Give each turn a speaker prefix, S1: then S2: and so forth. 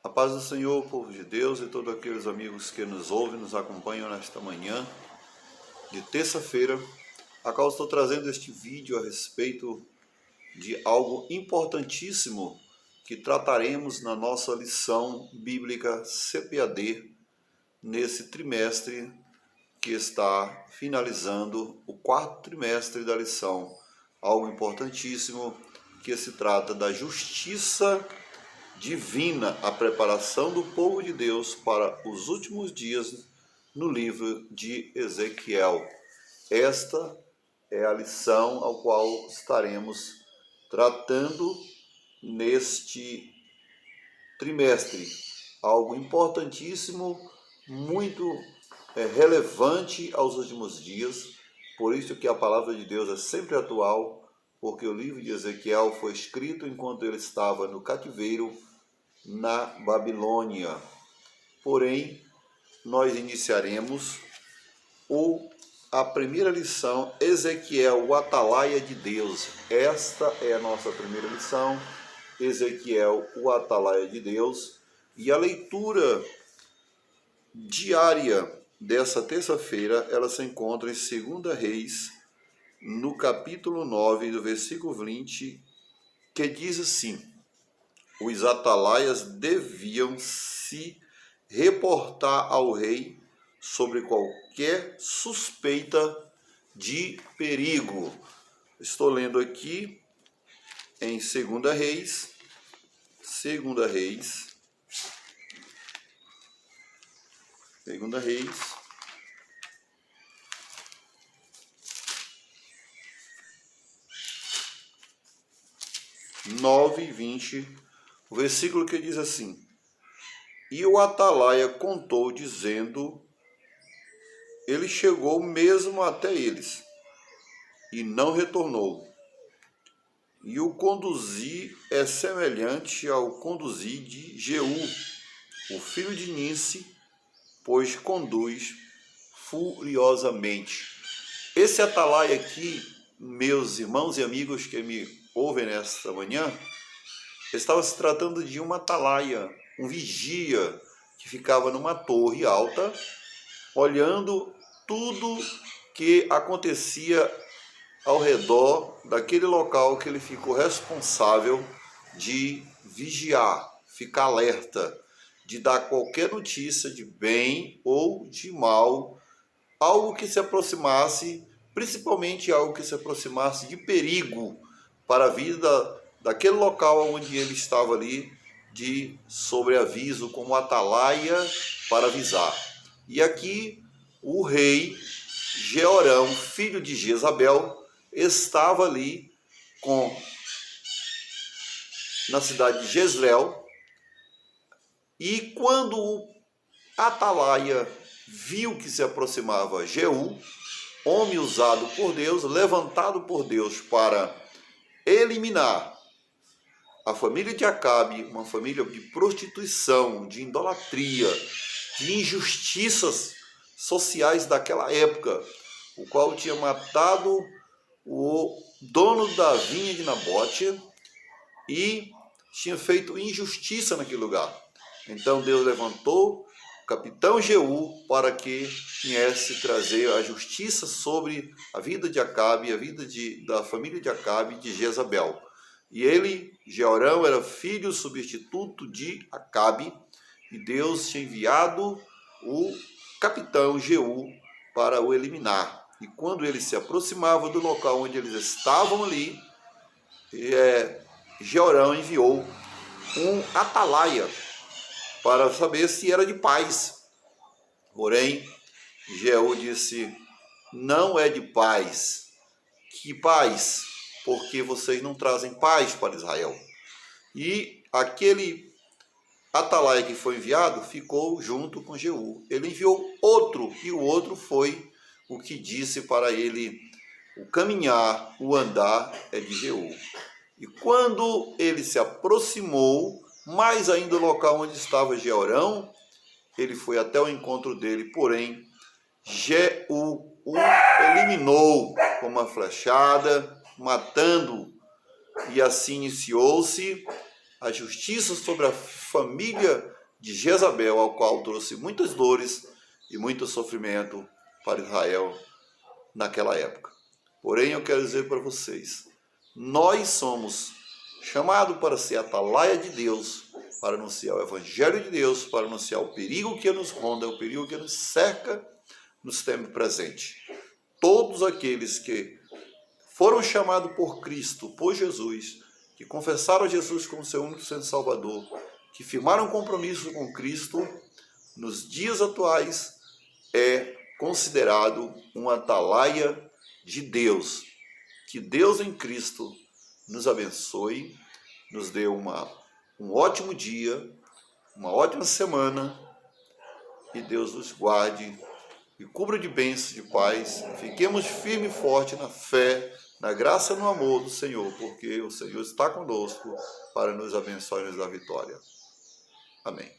S1: A paz do Senhor, povo de Deus e todos aqueles amigos que nos ouvem, nos acompanham nesta manhã de terça-feira, a qual estou trazendo este vídeo a respeito de algo importantíssimo que trataremos na nossa lição bíblica CPAD nesse trimestre que está finalizando o quarto trimestre da lição. Algo importantíssimo que se trata da justiça divina, a preparação do povo de Deus para os últimos dias no livro de Ezequiel. Esta é a lição ao qual estaremos tratando neste trimestre. Algo importantíssimo, muito relevante aos últimos dias. Por isso que a palavra de Deus é sempre atual, porque o livro de Ezequiel foi escrito enquanto ele estava no cativeiro na Babilônia. Porém, nós iniciaremos a primeira lição, Ezequiel, o atalaia de Deus. Esta é a nossa primeira lição, Ezequiel, o atalaia de Deus. E a leitura diária dessa terça-feira, ela se encontra em 2 Reis, no capítulo 9, do versículo 20, que diz assim: os atalaias deviam se reportar ao rei sobre qualquer suspeita de perigo. Estou lendo aqui em 2 Reis, 9:20, o versículo que diz assim: e o atalaia contou, dizendo, ele chegou mesmo até eles, e não retornou. E o conduzir é semelhante ao conduzir de Jeú, o filho de Ninsi, pois conduz furiosamente. Esse atalaia aqui, meus irmãos e amigos que me ouvem nesta manhã, estava se tratando de uma atalaia, um vigia que ficava numa torre alta, olhando tudo que acontecia ao redor daquele local que ele ficou responsável de vigiar, ficar alerta, de dar qualquer notícia de bem ou de mal, algo que se aproximasse, principalmente algo que se aproximasse de perigo para a vida daquele local onde ele estava ali, de sobreaviso, como atalaia para avisar. E aqui o rei Jeorão, filho de Jezabel, estava ali na cidade de Jezreel, e quando o atalaia viu que se aproximava Jeú, homem usado por Deus, levantado por Deus para eliminar a família de Acabe, uma família de prostituição, de idolatria, de injustiças sociais daquela época, o qual tinha matado o dono da vinha de Nabote e tinha feito injustiça naquele lugar. Então Deus levantou o capitão Jeú para que viesse trazer a justiça sobre a vida de Acabe, a vida da família de Acabe e de Jezabel. E ele, Jeorão, era filho substituto de Acabe, e Deus tinha enviado o capitão Jeú para o eliminar. E quando ele se aproximava do local onde eles estavam ali, Jeorão enviou um atalaia para saber se era de paz. Porém, Jeú disse, não é de paz. Que paz? Porque vocês não trazem paz para Israel. E aquele atalaia que foi enviado ficou junto com Jeú. Ele enviou outro, e o outro foi o que disse para ele, o caminhar, o andar é de Jeú. E quando ele se aproximou, mais ainda do local onde estava Jeorão, ele foi até o encontro dele, porém, Jeú o eliminou com uma flechada, matando, e assim iniciou-se a justiça sobre a família de Jezabel, ao qual trouxe muitas dores e muito sofrimento para Israel naquela época. Porém, eu quero dizer para vocês, nós somos chamados para ser atalaia de Deus, para anunciar o Evangelho de Deus, para anunciar o perigo que nos ronda, o perigo que nos cerca nos tempos presentes. Todos aqueles que foram chamados por Cristo, por Jesus, que confessaram Jesus como seu único Senhor e Salvador, que firmaram compromisso com Cristo, nos dias atuais é considerado um atalaia de Deus. Que Deus em Cristo nos abençoe, nos dê um ótimo dia, uma ótima semana, e Deus nos guarde e cubra de bênçãos, de paz. Fiquemos firmes e fortes na fé, na graça e no amor do Senhor, porque o Senhor está conosco para nos abençoar e nos dar vitória. Amém.